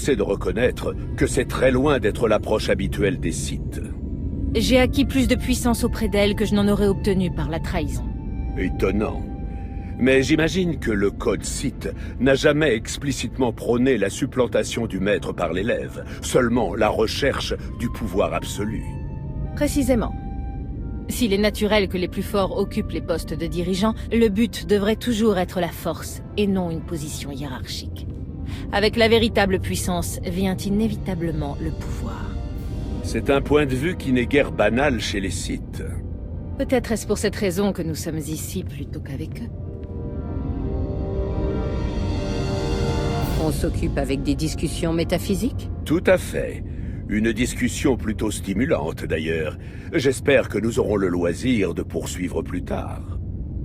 forcé de reconnaître que c'est très loin d'être l'approche habituelle des Sith. J'ai acquis plus de puissance auprès d'elle que je n'en aurais obtenu par la trahison. Étonnant. Mais j'imagine que le code Sith n'a jamais explicitement prôné la supplantation du maître par l'élève, seulement la recherche du pouvoir absolu. Précisément. S'il est naturel que les plus forts occupent les postes de dirigeants, le but devrait toujours être la force, et non une position hiérarchique. Avec la véritable puissance vient inévitablement le pouvoir. C'est un point de vue qui n'est guère banal chez les Sith. Peut-être est-ce pour cette raison que nous sommes ici plutôt qu'avec eux. On s'occupe avec des discussions métaphysiques? Tout à fait. Une discussion plutôt stimulante, d'ailleurs. J'espère que nous aurons le loisir de poursuivre plus tard.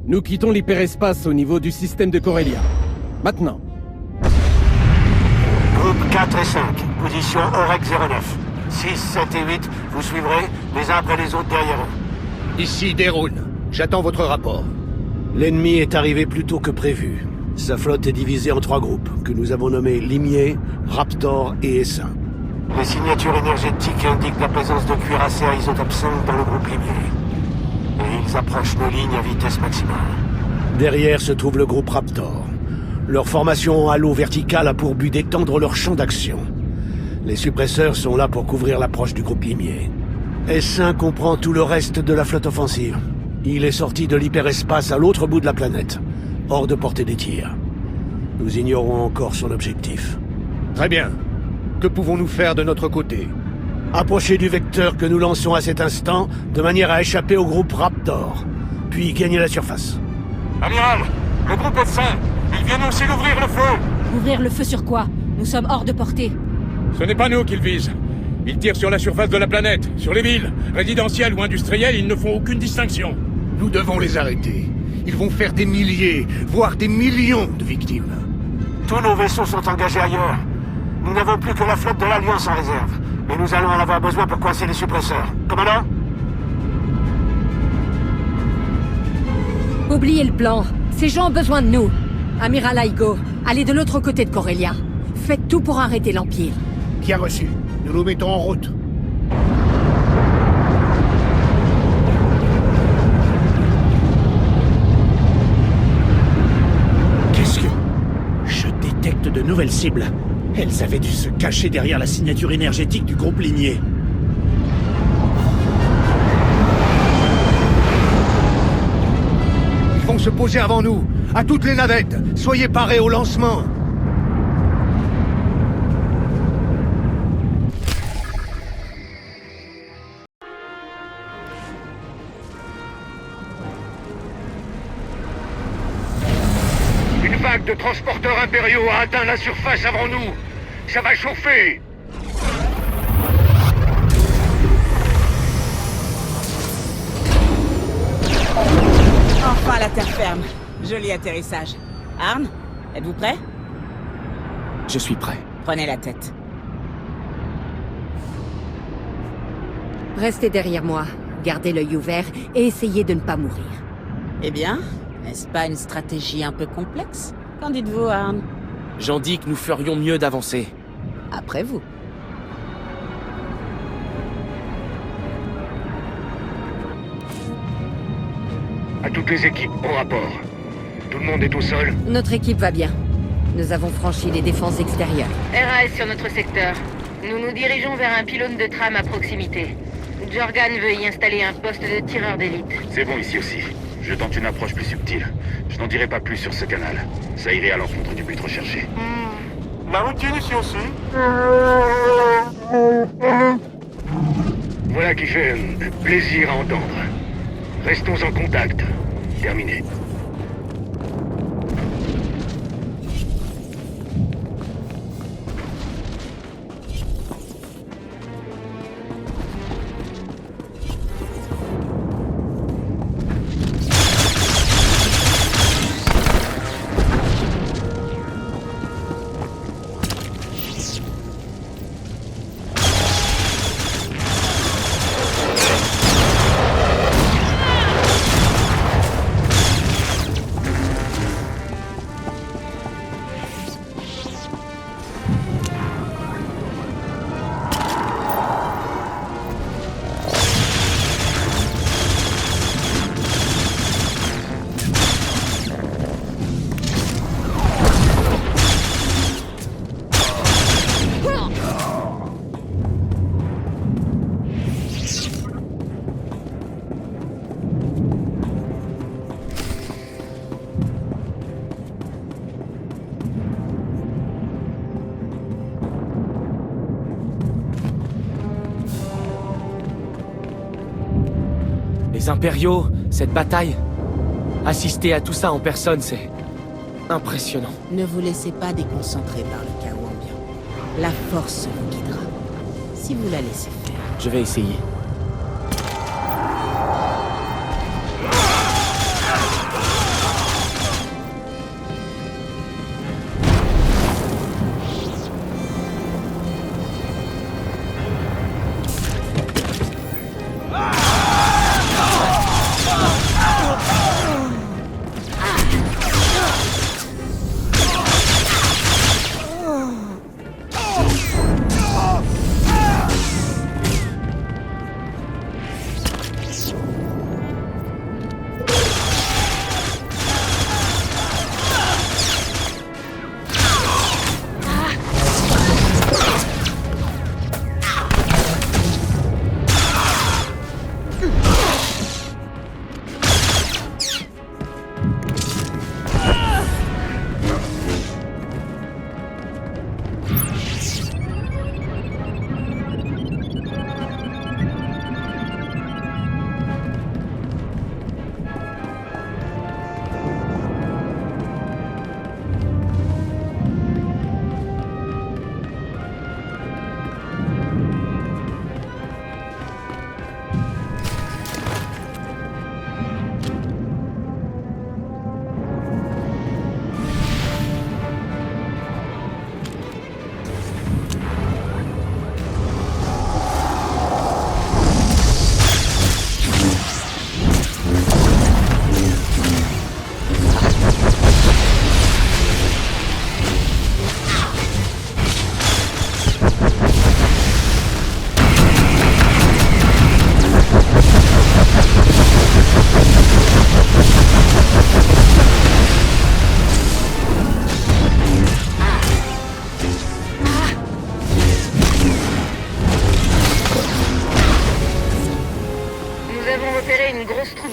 Nous quittons l'hyperespace au niveau du système de Corellia. Maintenant. Groupe 4 et 5, position Orec 09. 6, 7 et 8, vous suivrez les uns après les autres derrière eux. Ici Derun. J'attends votre rapport. L'ennemi est arrivé plus tôt que prévu. Sa flotte est divisée en 3 groupes, que nous avons nommés Limier, Raptor et Essaim. Les signatures énergétiques indiquent la présence de cuirassés à isotope 5 dans le groupe Limier. Et ils approchent nos lignes à vitesse maximale. Derrière se trouve le groupe Raptor. Leur formation en halo vertical a pour but d'étendre leur champ d'action. Les suppresseurs sont là pour couvrir l'approche du groupe Limier. S1 comprend tout le reste de la flotte offensive. Il est sorti de l'hyperespace à l'autre bout de la planète, hors de portée des tirs. Nous ignorons encore son objectif. Très bien. Que pouvons-nous faire de notre côté? Approchez du vecteur que nous lançons à cet instant, de manière à échapper au groupe Raptor, puis gagner la surface. Amiral, le groupe est sain. Ils viennent aussi d'ouvrir le feu. Ouvrir le feu sur quoi? Nous sommes hors de portée. Ce n'est pas nous qu'ils visent. Ils tirent sur la surface de la planète, sur les villes, résidentielles ou industrielles, ils ne font aucune distinction. Nous devons les arrêter. Ils vont faire des milliers, voire des millions de victimes. Tous nos vaisseaux sont engagés ailleurs. Nous n'avons plus que la flotte de l'Alliance en réserve. Mais nous allons en avoir besoin pour coincer les suppresseurs. Commandant? Oubliez le plan. Ces gens ont besoin de nous. Amiral Aigo, allez de l'autre côté de Corellia. Faites tout pour arrêter l'Empire. Bien reçu. Nous nous mettons en route. Qu'est-ce que... Je détecte de nouvelles cibles. Elles avaient dû se cacher derrière la signature énergétique du groupe Limier. Ils vont se poser avant nous. À toutes les navettes. Soyez parés au lancement. Une vague de transporteurs impériaux a atteint la surface avant nous. Ça va chauffer. Enfin la terre ferme. Joli atterrissage. Arn, êtes-vous prêt? Je suis prêt. Prenez la tête. Restez derrière moi, gardez l'œil ouvert et essayez de ne pas mourir. Eh bien, n'est-ce pas une stratégie un peu complexe? Qu'en dites-vous, Arn? J'en dis que nous ferions mieux d'avancer. Après vous. À toutes les équipes, au rapport. Tout le monde est au sol. Notre équipe va bien. Nous avons franchi les défenses extérieures. RAS sur notre secteur. Nous nous dirigeons vers un pylône de tram à proximité. Jorgan veut y installer un poste de tireur d'élite. C'est bon ici aussi. Je tente une approche plus subtile. Je n'en dirai pas plus sur ce canal. Ça irait à l'encontre du but recherché. La routine ici aussi. Voilà qui fait plaisir à entendre. Restons en contact. Terminé. Les impériaux, cette bataille. Assister à tout ça en personne, c'est... impressionnant. Ne vous laissez pas déconcentrer par le chaos ambiant. La force vous guidera. Si vous la laissez faire. Je vais essayer.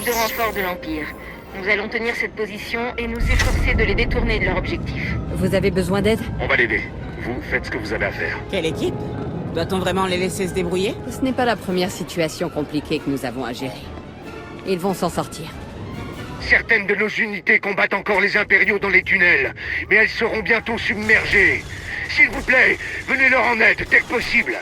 De renfort de l'Empire. Nous allons tenir cette position et nous efforcer de les détourner de leur objectif. Vous avez besoin d'aide? On va l'aider. Vous faites ce que vous avez à faire. Quelle équipe? Doit-on vraiment les laisser se débrouiller? Ce n'est pas la première situation compliquée que nous avons à gérer. Ils vont s'en sortir. Certaines de nos unités combattent encore les impériaux dans les tunnels, mais elles seront bientôt submergées. S'il vous plaît, venez leur en aide dès que possible.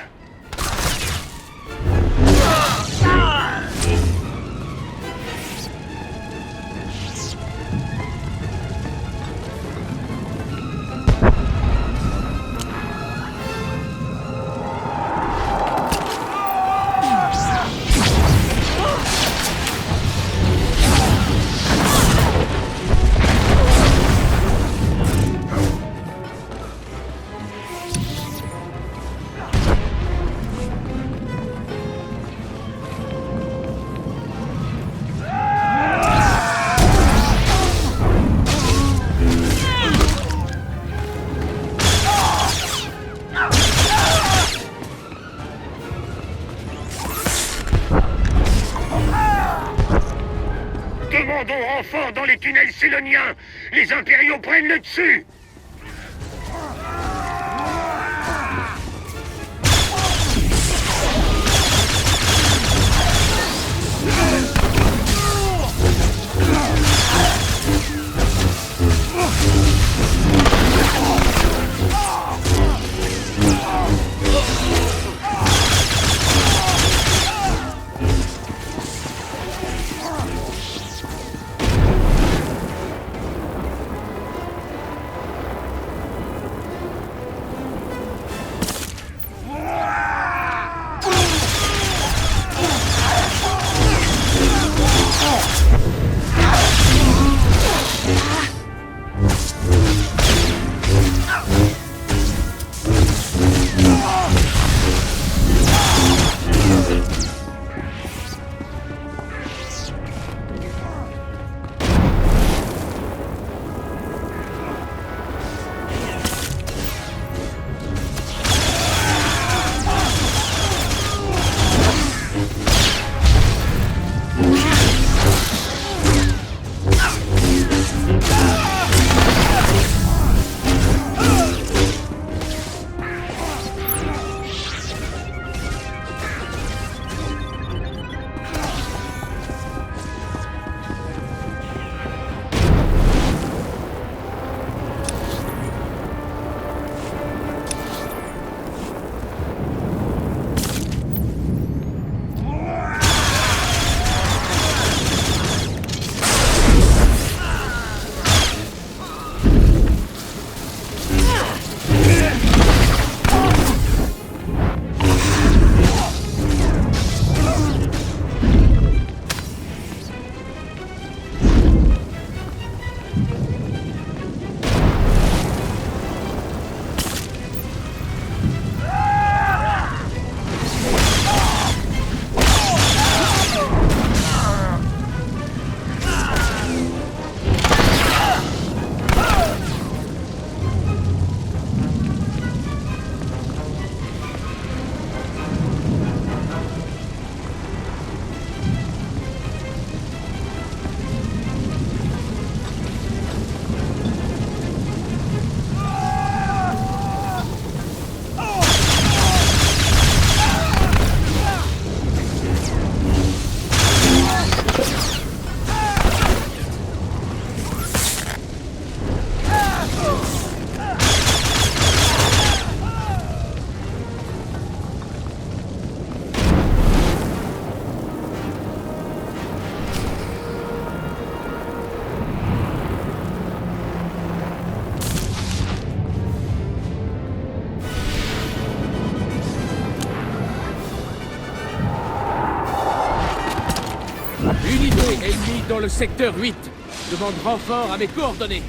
Demandons renfort dans les tunnels céloniens. Les impériaux prennent le dessus. dans le secteur 8. Demande renfort à mes coordonnées.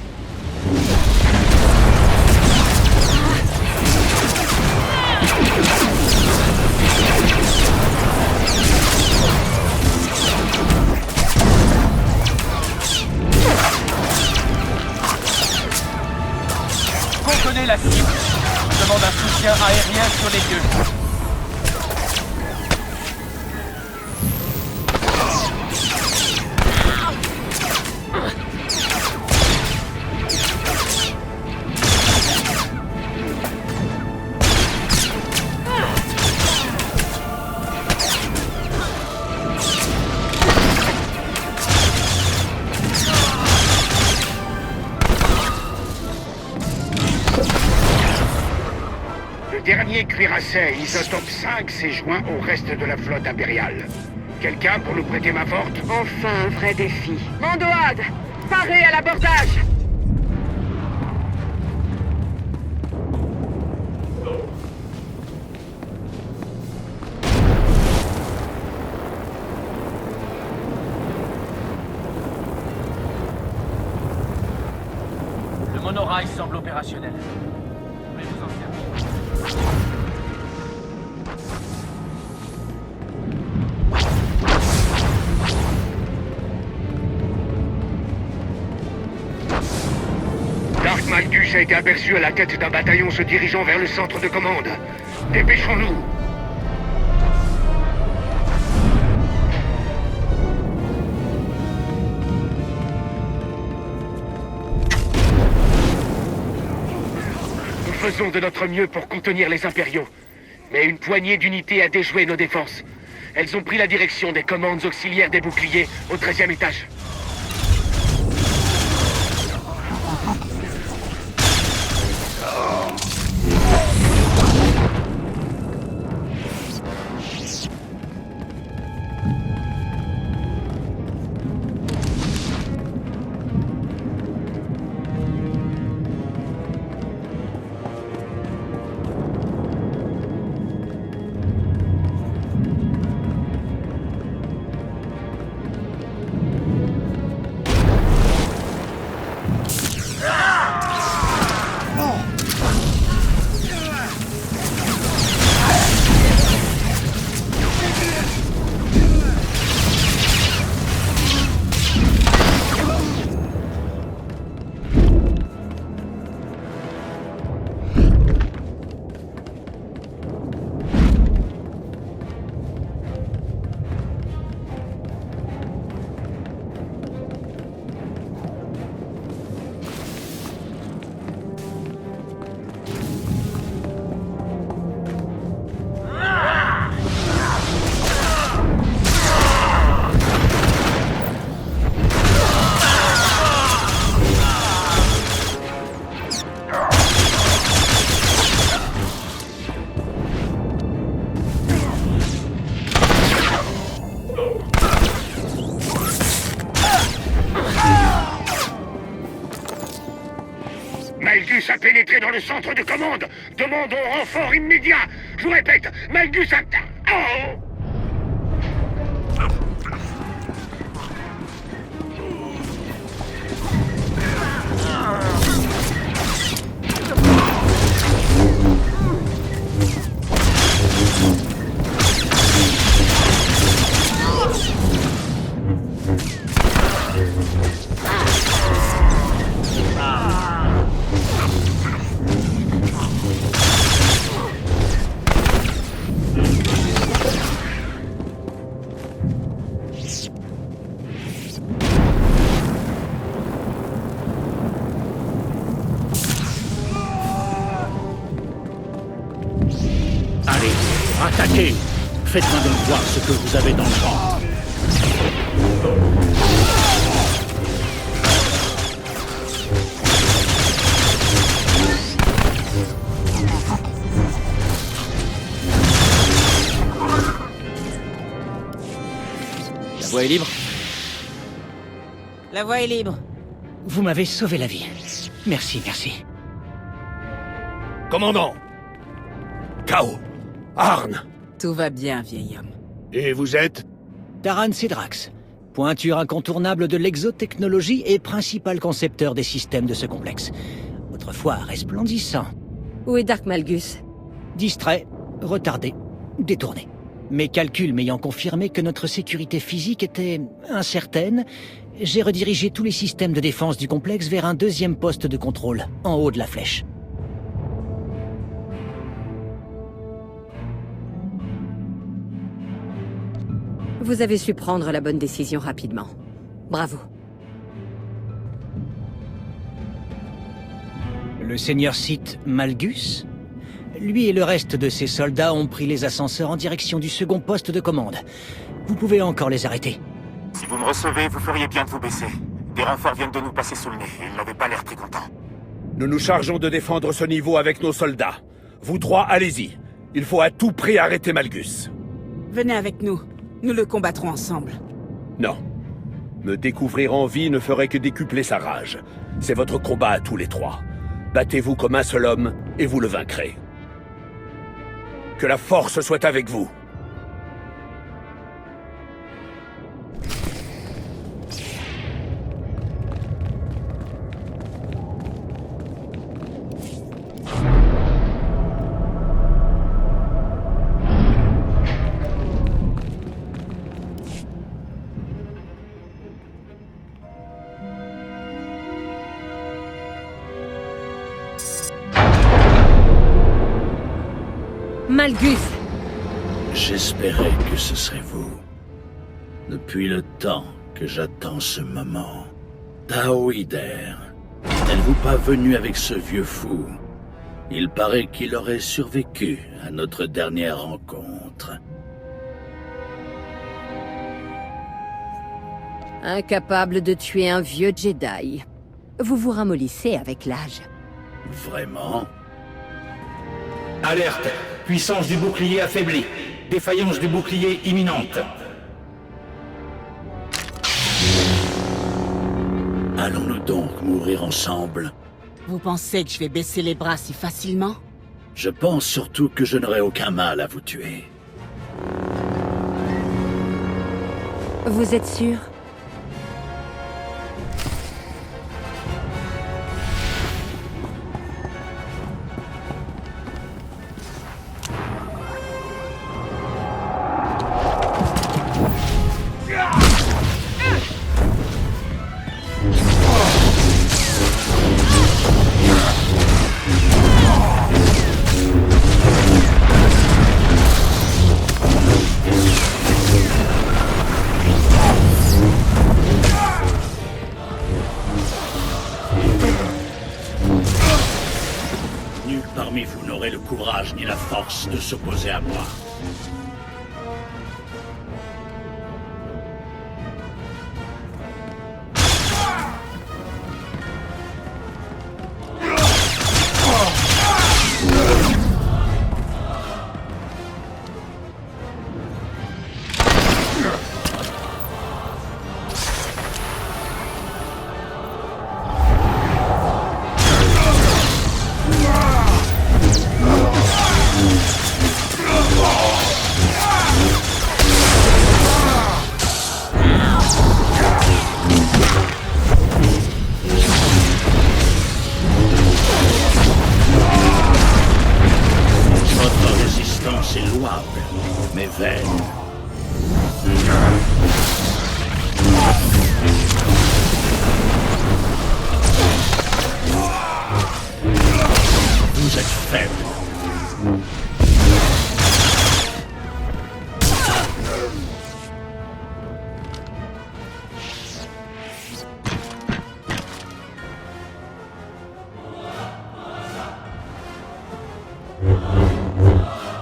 Contenez la cible. Demande un soutien aérien sur les lieux. Le dernier cuirassé Isotope 5 s'est joint au reste de la flotte impériale. Quelqu'un pour nous prêter main forte? Enfin un vrai défi. Mandoad, parez à l'abordage! Le monorail semble opérationnel. Je vais vous en servir. Dark Malgus a été aperçu à la tête d'un bataillon se dirigeant vers le centre de commande. Dépêchons-nous! Nous faisons de notre mieux pour contenir les impériaux. Mais une poignée d'unités a déjoué nos défenses. Elles ont pris la direction des commandes auxiliaires des boucliers au 13e étage. Malgus a pénétré dans le centre de commande. Demandons renfort immédiat. Je vous répète, Malgus a... Oh! Allez, attaquez! Faites-moi donc voir ce que vous avez dans le ventre. La voie est libre? La voie est libre. Vous m'avez sauvé la vie. Merci, merci. Commandant! Kao! Arn! Tout va bien, vieil homme. Et vous êtes? Taran Sidrax, Pointure incontournable de l'exotechnologie et principal concepteur des systèmes de ce complexe. Autrefois resplendissant. Où est Dark Malgus? Distrait, retardé, détourné. Mes calculs m'ayant confirmé que notre sécurité physique était incertaine, j'ai redirigé tous les systèmes de défense du complexe vers un deuxième poste de contrôle, en haut de la flèche. Vous avez su prendre la bonne décision rapidement. Bravo. Le seigneur Sith Malgus? Lui et le reste de ses soldats ont pris les ascenseurs en direction du second poste de commande. Vous pouvez encore les arrêter. Si vous me recevez, vous feriez bien de vous baisser. Des renforts viennent de nous passer sous le nez, et ils n'avaient pas l'air très contents. Nous nous chargeons de défendre ce niveau avec nos soldats. Vous trois, allez-y. Il faut à tout prix arrêter Malgus. Venez avec nous. Nous le combattrons ensemble. Non. Me découvrir en vie ne ferait que décupler sa rage. C'est votre combat à tous les trois. Battez-vous comme un seul homme, et vous le vaincrez. Que la force soit avec vous. Malgus! J'espérais que ce serait vous. Depuis le temps que j'attends ce moment. Taoider, n'êtes-vous pas venu avec ce vieux fou? Il paraît qu'il aurait survécu à notre dernière rencontre. Incapable de tuer un vieux Jedi. Vous vous ramollissez avec l'âge. Vraiment? Alerte! Puissance du bouclier affaiblie. Défaillance du bouclier imminente. Allons-nous donc mourir ensemble? Vous pensez que je vais baisser les bras si facilement? Je pense surtout que je n'aurai aucun mal à vous tuer. Vous êtes sûr? Ni la force de s'opposer à moi.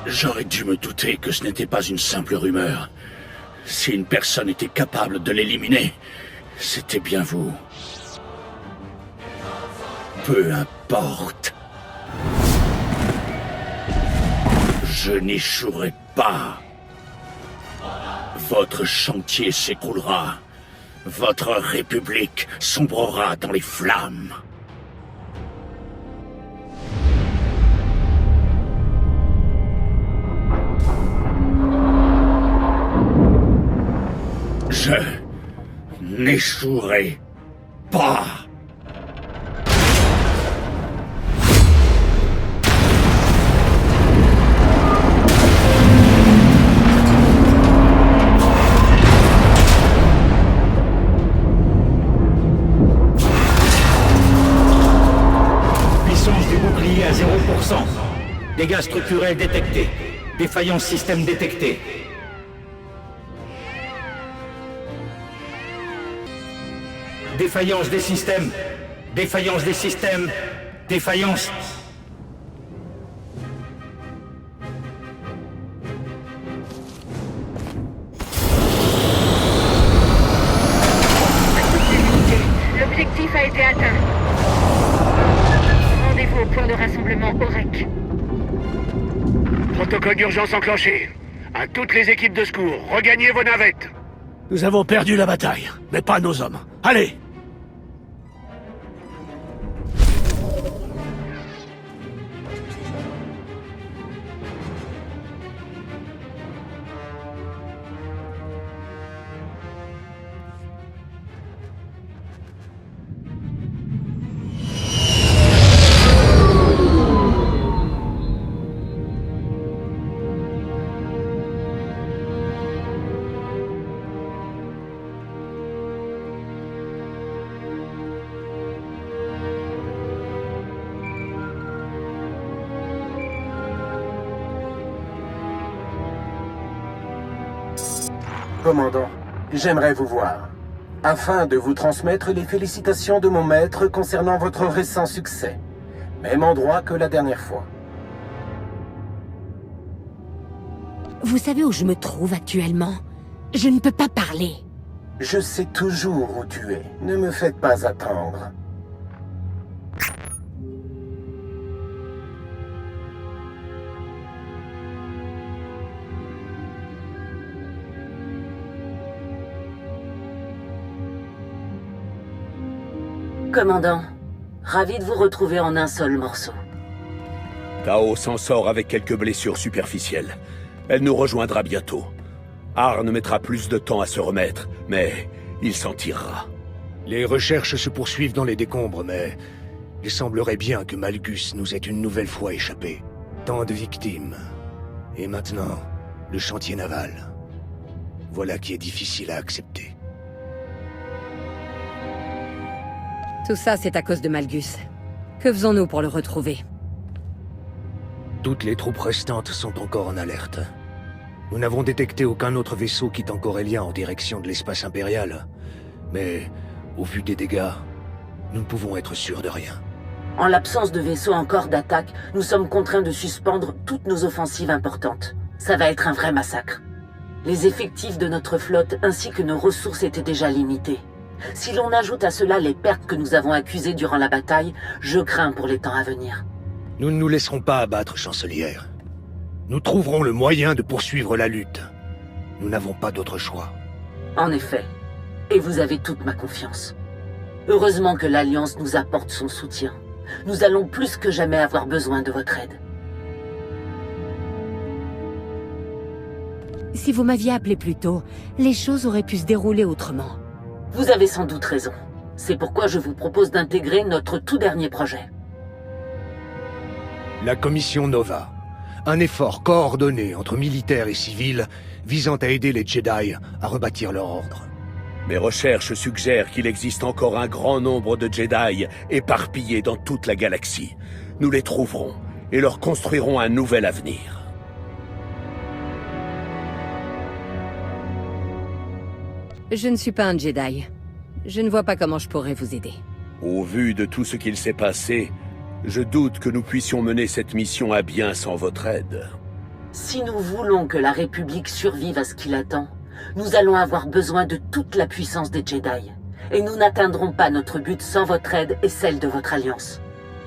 J'aurais dû me douter que ce n'était pas une simple rumeur. Si une personne était capable de l'éliminer, c'était bien vous. Peu importe. Je n'échouerai pas. Votre chantier s'écroulera. Votre république sombrera dans les flammes. n'échouerez pas. Puissance du bouclier à 0%. Dégâts structurels détectés. Défaillance système détectée. Défaillance des systèmes. Défaillance des systèmes. Défaillance. L'objectif a été atteint. Rendez-vous au point de rassemblement OREC. Protocole d'urgence enclenché. À toutes les équipes de secours, regagnez vos navettes. Nous avons perdu la bataille, mais pas nos hommes. Allez! Commandant, j'aimerais vous voir, afin de vous transmettre les félicitations de mon maître concernant votre récent succès. Même endroit que la dernière fois. Vous savez où je me trouve actuellement? Je ne peux pas parler. Je sais toujours où tu es. Ne me faites pas attendre. Commandant, ravi de vous retrouver en un seul morceau. Tao s'en sort avec quelques blessures superficielles. Elle nous rejoindra bientôt. Arne mettra plus de temps à se remettre, mais il s'en tirera. Les recherches se poursuivent dans les décombres, mais il semblerait bien que Malgus nous ait une nouvelle fois échappé. Tant de victimes. Et maintenant, le chantier naval. Voilà qui est difficile à accepter. Tout ça, c'est à cause de Malgus. Que faisons-nous pour le retrouver? Toutes les troupes restantes sont encore en alerte. Nous n'avons détecté aucun autre vaisseau quittant Corellia en direction de l'espace impérial. Mais, au vu des dégâts, nous ne pouvons être sûrs de rien. En l'absence de vaisseaux encore d'attaque, nous sommes contraints de suspendre toutes nos offensives importantes. Ça va être un vrai massacre. Les effectifs de notre flotte ainsi que nos ressources étaient déjà limités. Si l'on ajoute à cela les pertes que nous avons accusées durant la bataille, je crains pour les temps à venir. Nous ne nous laisserons pas abattre, chancelière. Nous trouverons le moyen de poursuivre la lutte. Nous n'avons pas d'autre choix. En effet. Et vous avez toute ma confiance. Heureusement que l'Alliance nous apporte son soutien. Nous allons plus que jamais avoir besoin de votre aide. Si vous m'aviez appelé plus tôt, les choses auraient pu se dérouler autrement. Vous avez sans doute raison. C'est pourquoi je vous propose d'intégrer notre tout dernier projet. La commission Nova. Un effort coordonné entre militaires et civils visant à aider les Jedi à rebâtir leur ordre. Mes recherches suggèrent qu'il existe encore un grand nombre de Jedi éparpillés dans toute la galaxie. Nous les trouverons et leur construirons un nouvel avenir. Je ne suis pas un Jedi. Je ne vois pas comment je pourrais vous aider. Au vu de tout ce qu'il s'est passé, je doute que nous puissions mener cette mission à bien sans votre aide. Si nous voulons que la République survive à ce qui l'attend, nous allons avoir besoin de toute la puissance des Jedi. Et nous n'atteindrons pas notre but sans votre aide et celle de votre alliance.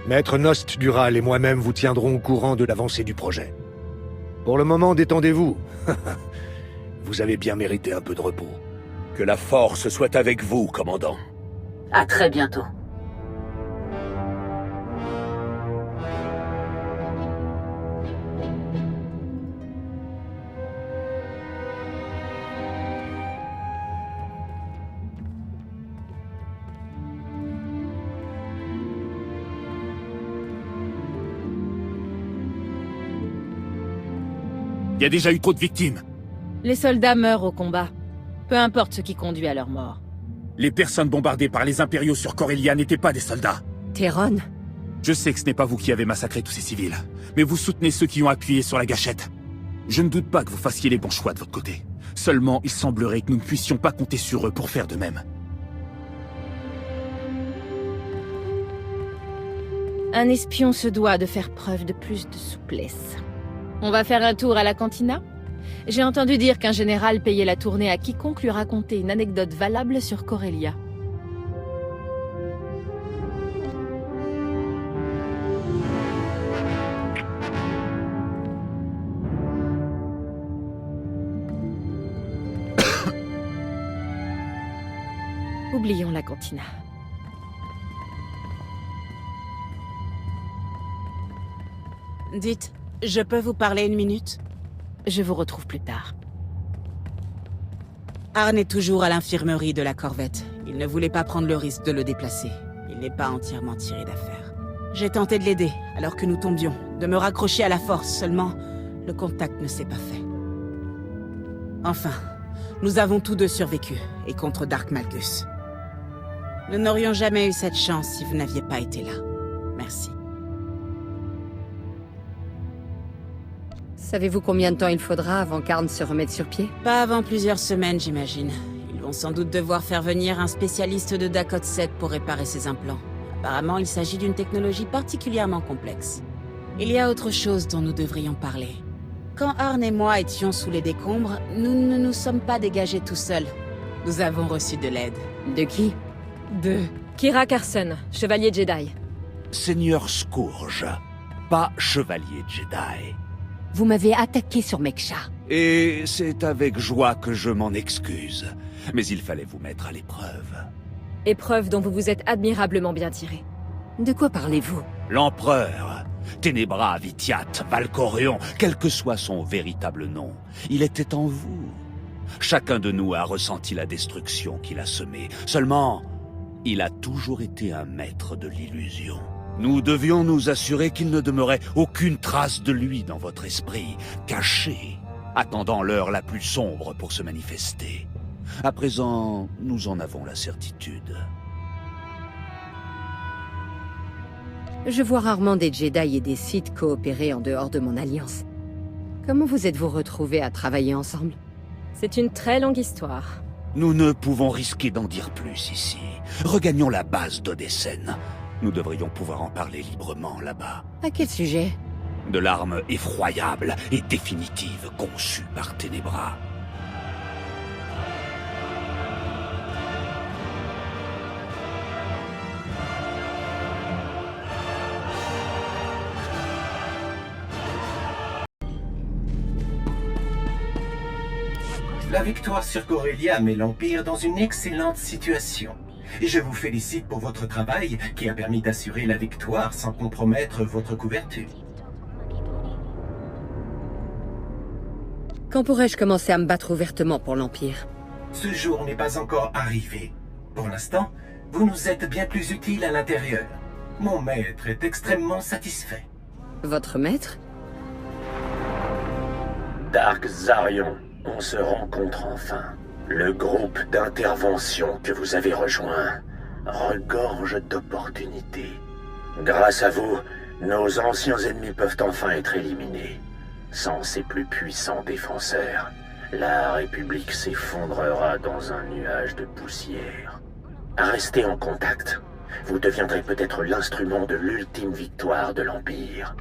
Maître Nost Dural et moi-même vous tiendrons au courant de l'avancée du projet. Pour le moment, détendez-vous. Vous avez bien mérité un peu de repos. Que la force soit avec vous, commandant. À très bientôt. Il y a déjà eu trop de victimes. Les soldats meurent au combat. Peu importe ce qui conduit à leur mort. Les personnes bombardées par les impériaux sur Corellia n'étaient pas des soldats. Théron. Je sais que ce n'est pas vous qui avez massacré tous ces civils, mais vous soutenez ceux qui ont appuyé sur la gâchette. Je ne doute pas que vous fassiez les bons choix de votre côté. Seulement, il semblerait que nous ne puissions pas compter sur eux pour faire de même. Un espion se doit de faire preuve de plus de souplesse. On va faire un tour à la cantina? J'ai entendu dire qu'un général payait la tournée à quiconque lui racontait une anecdote valable sur Corellia. Oublions la cantina. Dites, je peux vous parler une minute? Je vous retrouve plus tard. Arne est toujours à l'infirmerie de la corvette. Il ne voulait pas prendre le risque de le déplacer. Il n'est pas entièrement tiré d'affaire. J'ai tenté de l'aider, alors que nous tombions, de me raccrocher à la force, seulement le contact ne s'est pas fait. Enfin, nous avons tous deux survécu, et contre Dark Malgus. Nous n'aurions jamais eu cette chance si vous n'aviez pas été là. Merci. Savez-vous combien de temps il faudra avant qu'Arne se remette sur pied? Pas avant plusieurs semaines, j'imagine. Ils vont sans doute devoir faire venir un spécialiste de Dakota 7 pour réparer ses implants. Apparemment, il s'agit d'une technologie particulièrement complexe. Il y a autre chose dont nous devrions parler. Quand Arne et moi étions sous les décombres, nous ne nous sommes pas dégagés tout seuls. Nous avons reçu de l'aide. De qui? De Kira Carson, chevalier Jedi. Seigneur Scourge, pas chevalier Jedi. Vous m'avez attaqué sur Meksha. Et c'est avec joie que je m'en excuse. Mais il fallait vous mettre à l'épreuve. Épreuve dont vous vous êtes admirablement bien tiré. De quoi parlez-vous? L'Empereur, Ténébra, Vitiat, Valcorion, quel que soit son véritable nom, il était en vous. Chacun de nous a ressenti la destruction qu'il a semée. Seulement, il a toujours été un maître de l'illusion. Nous devions nous assurer qu'il ne demeurait aucune trace de lui dans votre esprit, caché, attendant l'heure la plus sombre pour se manifester. À présent, nous en avons la certitude. Je vois rarement des Jedi et des Sith coopérer en dehors de mon alliance. Comment vous êtes-vous retrouvés à travailler ensemble? C'est une très longue histoire. Nous ne pouvons risquer d'en dire plus ici. Regagnons la base d'Odessène. Nous devrions pouvoir en parler librement là-bas. À quel sujet? De l'arme effroyable et définitive conçue par Ténébra. La victoire sur Corellia met l'Empire dans une excellente situation. Et je vous félicite pour votre travail qui a permis d'assurer la victoire sans compromettre votre couverture. Quand pourrais-je commencer à me battre ouvertement pour l'Empire? Ce jour n'est pas encore arrivé. Pour l'instant, vous nous êtes bien plus utiles à l'intérieur. Mon maître est extrêmement satisfait. Votre maître? Dark Zarion, on se rencontre enfin. Le groupe d'intervention que vous avez rejoint regorge d'opportunités. Grâce à vous, nos anciens ennemis peuvent enfin être éliminés. Sans ces plus puissants défenseurs, la République s'effondrera dans un nuage de poussière. Restez en contact. Vous deviendrez peut-être l'instrument de l'ultime victoire de l'Empire.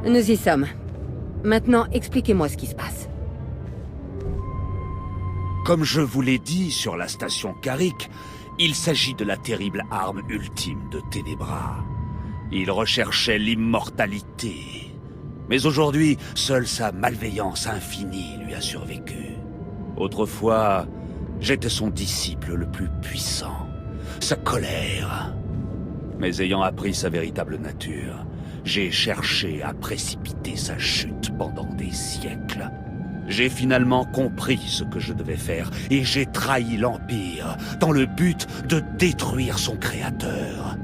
Nous y sommes. Maintenant, expliquez-moi ce qui se passe. Comme je vous l'ai dit sur la station Carrick, il s'agit de la terrible arme ultime de Ténébra. Il recherchait l'immortalité. Mais aujourd'hui, seule sa malveillance infinie lui a survécu. Autrefois, j'étais son disciple le plus puissant, sa colère. Mais ayant appris sa véritable nature, j'ai cherché à précipiter sa chute pendant des siècles. J'ai finalement compris ce que je devais faire et j'ai trahi l'Empire dans le but de détruire son créateur.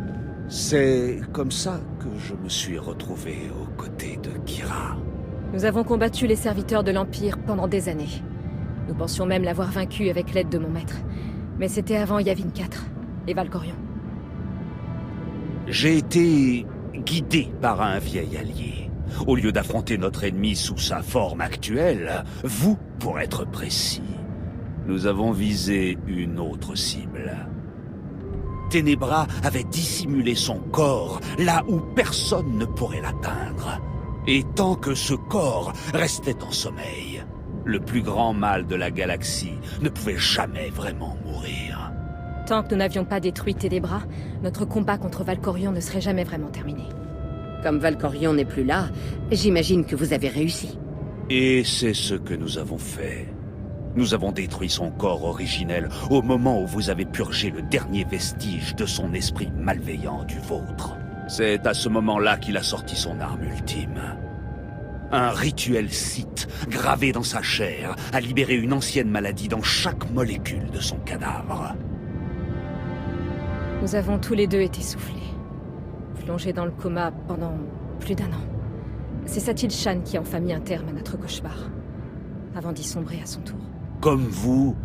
C'est comme ça que je me suis retrouvé aux côtés de Kyra. Nous avons combattu les serviteurs de l'Empire pendant des années. Nous pensions même l'avoir vaincu avec l'aide de mon maître. Mais c'était avant Yavin 4 et Valkorion. J'ai été guidé par un vieil allié. Au lieu d'affronter notre ennemi sous sa forme actuelle, vous, pour être précis, nous avons visé une autre cible. Ténébra avait dissimulé son corps là où personne ne pourrait l'atteindre. Et tant que ce corps restait en sommeil, le plus grand mal de la galaxie ne pouvait jamais vraiment mourir. Tant que nous n'avions pas détruit Ténébra, notre combat contre Valkorion ne serait jamais vraiment terminé. Comme Valkorion n'est plus là, j'imagine que vous avez réussi. Et c'est ce que nous avons fait. Nous avons détruit son corps originel au moment où vous avez purgé le dernier vestige de son esprit malveillant du vôtre. C'est à ce moment-là qu'il a sorti son arme ultime. Un rituel Sith, gravé dans sa chair, a libéré une ancienne maladie dans chaque molécule de son cadavre. Nous avons tous les deux été soufflés. Plongé dans le coma pendant plus d'1 an. C'est Satil Shan qui a enfin mis un terme à notre cauchemar, avant d'y sombrer à son tour. Comme vous,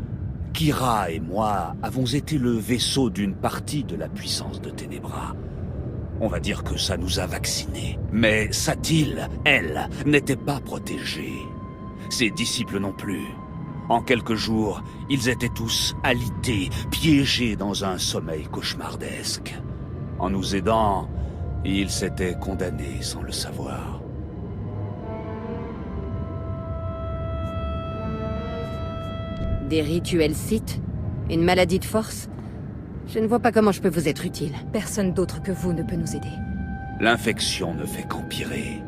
Kyra et moi avons été le vaisseau d'une partie de la puissance de Ténébra. On va dire que ça nous a vaccinés. Mais Satil, elle, n'était pas protégée. Ses disciples non plus. En quelques jours, ils étaient tous alités, piégés dans un sommeil cauchemardesque. En nous aidant, ils s'étaient condamnés sans le savoir. Des rituels Sith? Une maladie de force? Je ne vois pas comment je peux vous être utile. Personne d'autre que vous ne peut nous aider. L'infection ne fait qu'empirer.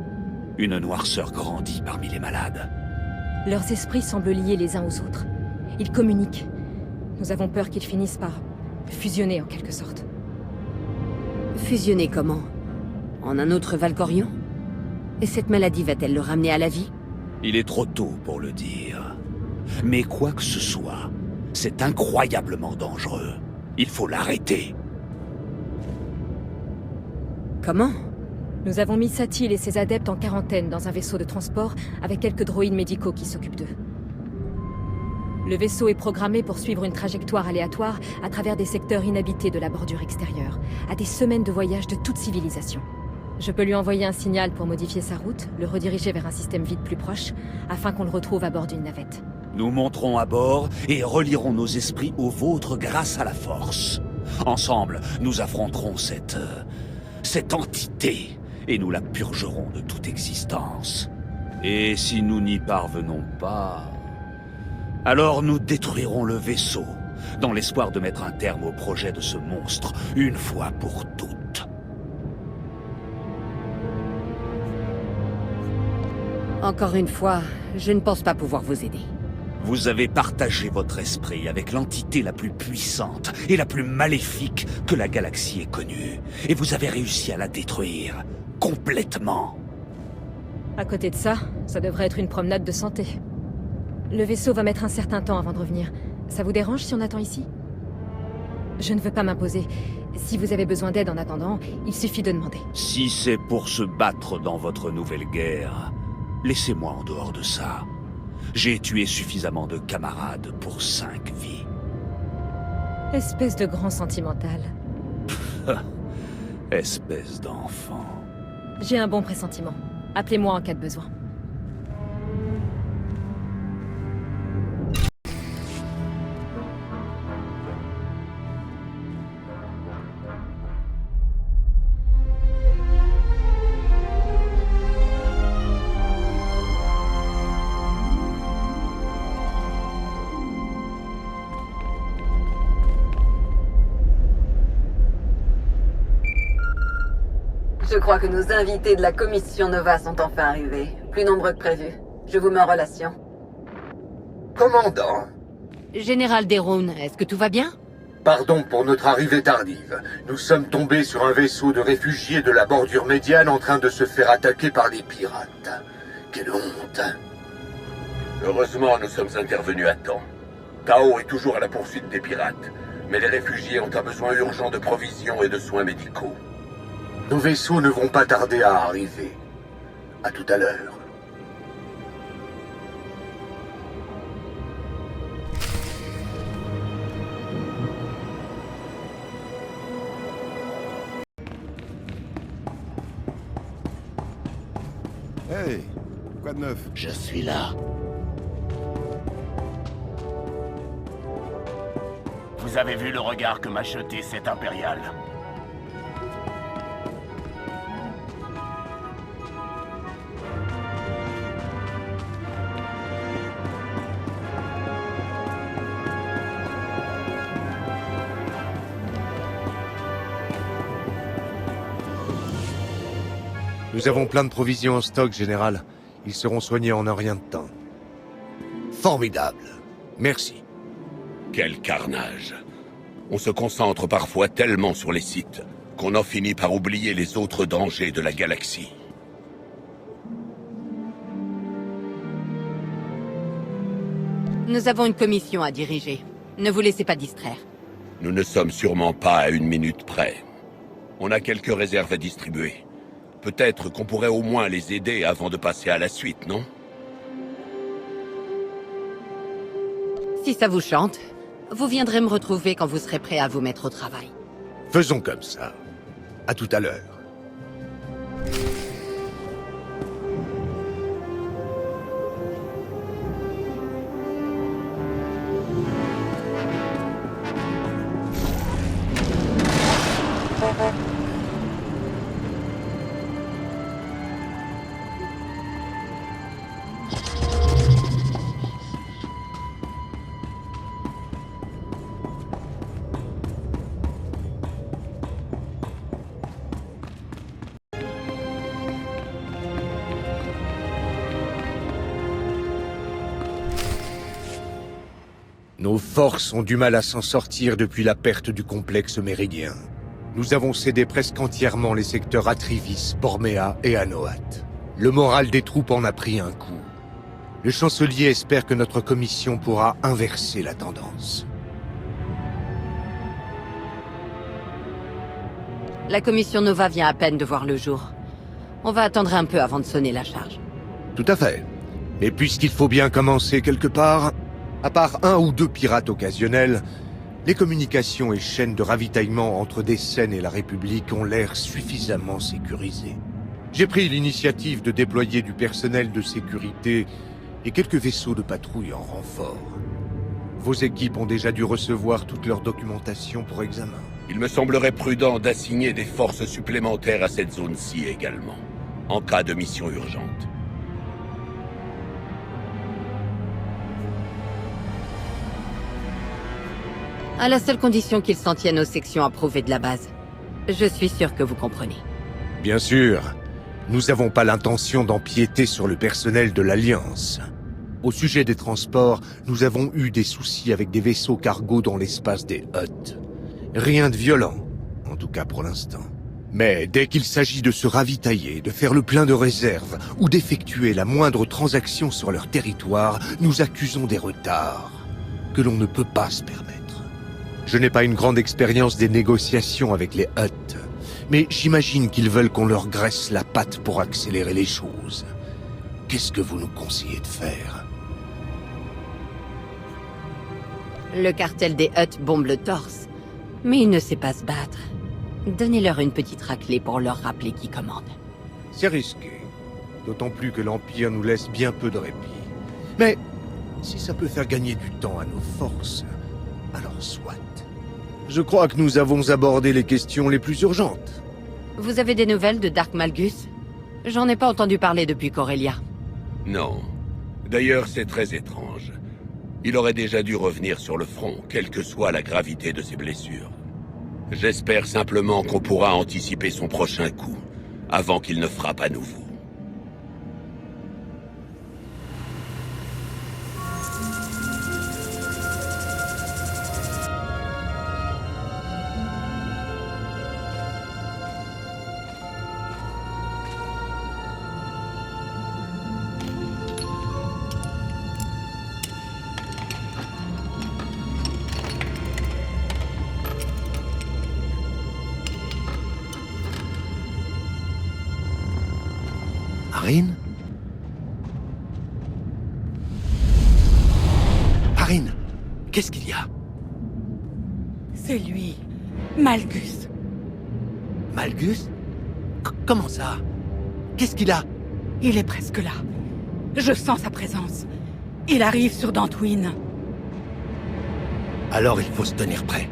Une noirceur grandit parmi les malades. Leurs esprits semblent liés les uns aux autres. Ils communiquent. Nous avons peur qu'ils finissent par fusionner en quelque sorte. Fusionner comment? En un autre Valkorion? Et cette maladie va-t-elle le ramener à la vie? Il est trop tôt pour le dire. Mais quoi que ce soit, c'est incroyablement dangereux. Il faut l'arrêter. Comment? Nous avons mis Satil et ses adeptes en quarantaine dans un vaisseau de transport avec quelques droïdes médicaux qui s'occupent d'eux. Le vaisseau est programmé pour suivre une trajectoire aléatoire à travers des secteurs inhabités de la bordure extérieure, à des semaines de voyage de toute civilisation. Je peux lui envoyer un signal pour modifier sa route, le rediriger vers un système vide plus proche, afin qu'on le retrouve à bord d'une navette. Nous monterons à bord et relierons nos esprits aux vôtres grâce à la force. Ensemble, nous affronterons cette entité et nous la purgerons de toute existence. Et si nous n'y parvenons pas, alors nous détruirons le vaisseau, dans l'espoir de mettre un terme au projet de ce monstre, une fois pour toutes. Encore une fois, je ne pense pas pouvoir vous aider. Vous avez partagé votre esprit avec l'entité la plus puissante et la plus maléfique que la galaxie ait connue. Et vous avez réussi à la détruire. Complètement. À côté de ça, ça devrait être une promenade de santé. Le vaisseau va mettre un certain temps avant de revenir. Ça vous dérange si on attend ici? Je ne veux pas m'imposer. Si vous avez besoin d'aide en attendant, il suffit de demander. Si c'est pour se battre dans votre nouvelle guerre, laissez-moi en dehors de ça. J'ai tué suffisamment de camarades pour 5 vies. Espèce de grand sentimental. Espèce d'enfant. J'ai un bon pressentiment. Appelez-moi en cas de besoin. Je crois que nos invités de la commission Nova sont enfin arrivés. Plus nombreux que prévu. Je vous mets en relation. Commandant. Général Deroun, est-ce que tout va bien? Pardon pour notre arrivée tardive. Nous sommes tombés sur un vaisseau de réfugiés de la bordure médiane en train de se faire attaquer par des pirates. Quelle honte. Heureusement, nous sommes intervenus à temps. Tao est toujours à la poursuite des pirates, mais les réfugiés ont un besoin urgent de provisions et de soins médicaux. Nos vaisseaux ne vont pas tarder à arriver. À tout à l'heure. Hey, quoi de neuf? Je suis là. Vous avez vu le regard que m'a jeté cet impérial? Nous avons plein de provisions en stock, Général. Ils seront soignés en un rien de temps. Formidable. Merci. Quel carnage. On se concentre parfois tellement sur les sites qu'on en finit par oublier les autres dangers de la galaxie. Nous avons une commission à diriger. Ne vous laissez pas distraire. Nous ne sommes sûrement pas à 1 minute près. On a quelques réserves à distribuer. Peut-être qu'on pourrait au moins les aider avant de passer à la suite, non? Si ça vous chante, vous viendrez me retrouver quand vous serez prêt à vous mettre au travail. Faisons comme ça. À tout à l'heure. Nos forces ont du mal à s'en sortir depuis la perte du complexe méridien. Nous avons cédé presque entièrement les secteurs Atrivis, Borméa et Anoat. Le moral des troupes en a pris un coup. Le chancelier espère que notre commission pourra inverser la tendance. La commission Nova vient à peine de voir le jour. On va attendre un peu avant de sonner la charge. Tout à fait. Et puisqu'il faut bien commencer quelque part, à part 1 ou 2 pirates occasionnels, les communications et chaînes de ravitaillement entre Desseine et la République ont l'air suffisamment sécurisées. J'ai pris l'initiative de déployer du personnel de sécurité et quelques vaisseaux de patrouille en renfort. Vos équipes ont déjà dû recevoir toute leur documentation pour examen. Il me semblerait prudent d'assigner des forces supplémentaires à cette zone-ci également, en cas de mission urgente. À la seule condition qu'ils s'en tiennent aux sections approuvées de la base. Je suis sûr que vous comprenez. Bien sûr. Nous n'avons pas l'intention d'empiéter sur le personnel de l'Alliance. Au sujet des transports, nous avons eu des soucis avec des vaisseaux cargo dans l'espace des Hutt. Rien de violent, en tout cas pour l'instant. Mais dès qu'il s'agit de se ravitailler, de faire le plein de réserves, ou d'effectuer la moindre transaction sur leur territoire, nous accusons des retards que l'on ne peut pas se permettre. Je n'ai pas une grande expérience des négociations avec les Hutt, mais j'imagine qu'ils veulent qu'on leur graisse la patte pour accélérer les choses. Qu'est-ce que vous nous conseillez de faire? Le cartel des Hutt bombe le torse, mais il ne sait pas se battre. Donnez-leur une petite raclée pour leur rappeler qui commande. C'est risqué, d'autant plus que l'Empire nous laisse bien peu de répit. Mais si ça peut faire gagner du temps à nos forces, alors soit. Je crois que nous avons abordé les questions les plus urgentes. Vous avez des nouvelles de Dark Malgus? J'en ai pas entendu parler depuis Corellia. Non. D'ailleurs, c'est très étrange. Il aurait déjà dû revenir sur le front, quelle que soit la gravité de ses blessures. J'espère simplement qu'on pourra anticiper son prochain coup, avant qu'il ne frappe à nouveau. Harine? Harine, qu'est-ce qu'il y a? C'est lui, Malgus. Malgus? Comment ça? Qu'est-ce qu'il a? Il est presque là. Je sens sa présence. Il arrive sur Dantooine. Alors il faut se tenir prêt.